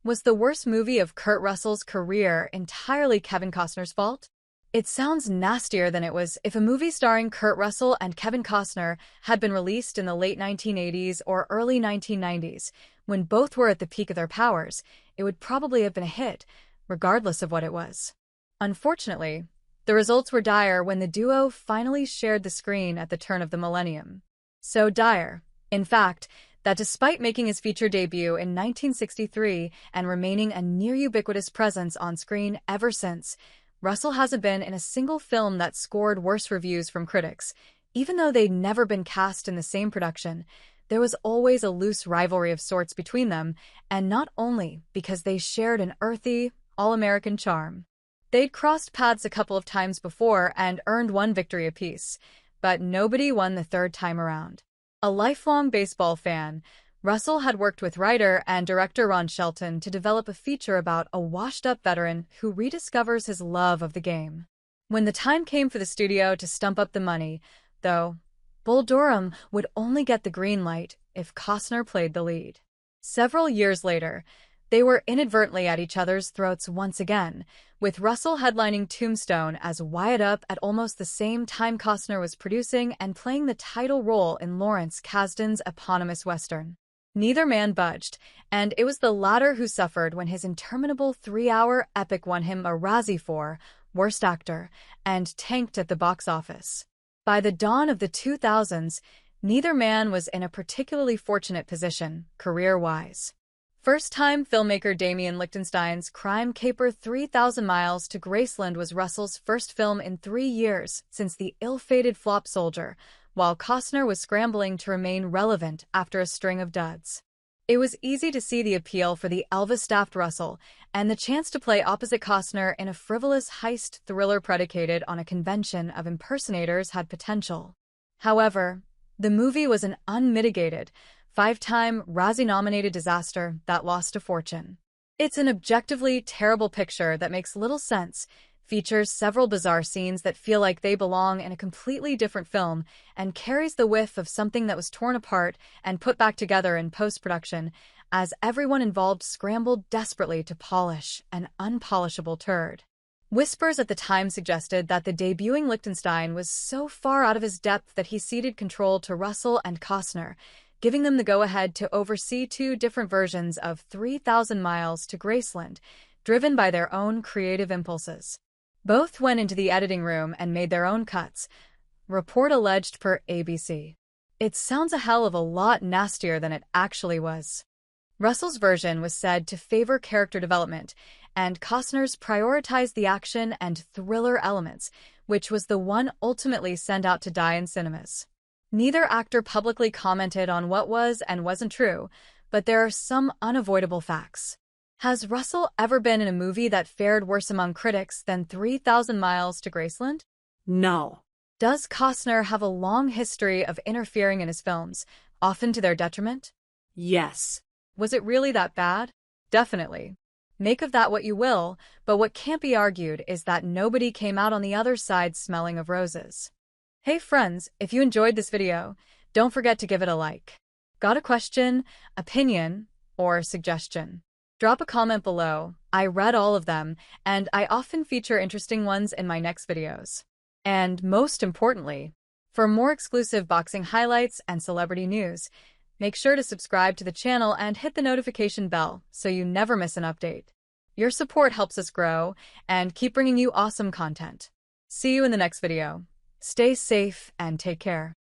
Was the worst movie of Kurt Russell's career entirely Kevin Costner's fault? It sounds nastier than it was. If a movie starring Kurt Russell and Kevin Costner had been released in the late 1980s or early 1990s, when both were at the peak of their powers, it would probably have been a hit, regardless of what it was. Unfortunately, the results were dire when the duo finally shared the screen at the turn of the millennium. So dire, in fact, that despite making his feature debut in 1963 and remaining a near-ubiquitous presence on screen ever since, Russell hasn't been in a single film that scored worse reviews from critics. Even though they'd never been cast in the same production, there was always a loose rivalry of sorts between them, and not only because they shared an earthy, all-American charm. They'd crossed paths a couple of times before and earned one victory apiece, but nobody won the third time around. A lifelong baseball fan, Russell had worked with writer and director Ron Shelton to develop a feature about a washed-up veteran who rediscovers his love of the game. When the time came for the studio to stump up the money, though, Bull Durham would only get the green light if Costner played the lead. Several years later, they were inadvertently at each other's throats once again, with Russell headlining Tombstone as Wyatt Earp at almost the same time Costner was producing and playing the title role in Lawrence Kasdan's eponymous Western. Neither man budged, and it was the latter who suffered when his interminable 3-hour epic won him a Razzie for Worst Actor and tanked at the box office. By the dawn of the 2000s, neither man was in a particularly fortunate position, career-wise. First-time filmmaker Damien Lichtenstein's crime caper 3,000 Miles to Graceland was Russell's first film in 3 years since the ill-fated flop Soldier, while Costner was scrambling to remain relevant after a string of duds. It was easy to see the appeal for the Elvis-staffed Russell, and the chance to play opposite Costner in a frivolous heist thriller predicated on a convention of impersonators had potential. However, the movie was an unmitigated, 5-time Razzie-nominated disaster that lost a fortune. It's an objectively terrible picture that makes little sense, features several bizarre scenes that feel like they belong in a completely different film, and carries the whiff of something that was torn apart and put back together in post-production, as everyone involved scrambled desperately to polish an unpolishable turd. Whispers at the time suggested that the debuting Lichtenstein was so far out of his depth that he ceded control to Russell and Costner, giving them the go-ahead to oversee 2 different versions of 3,000 Miles to Graceland, driven by their own creative impulses. Both went into the editing room and made their own cuts, report alleged per ABC. It sounds a hell of a lot nastier than it actually was. Russell's version was said to favor character development, and Costner's prioritized the action and thriller elements, which was the one ultimately sent out to die in cinemas. Neither actor publicly commented on what was and wasn't true, but there are some unavoidable facts. Has Russell ever been in a movie that fared worse among critics than 3,000 Miles to Graceland? No. Does Costner have a long history of interfering in his films, often to their detriment? Yes. Was it really that bad? Definitely. Make of that what you will, but what can't be argued is that nobody came out on the other side smelling of roses. Hey friends, if you enjoyed this video, don't forget to give it a like. Got a question, opinion, or suggestion? Drop a comment below. I read all of them, and I often feature interesting ones in my next videos. And most importantly, for more exclusive boxing highlights and celebrity news, make sure to subscribe to the channel and hit the notification bell so you never miss an update. Your support helps us grow and keep bringing you awesome content. See you in the next video. Stay safe and take care.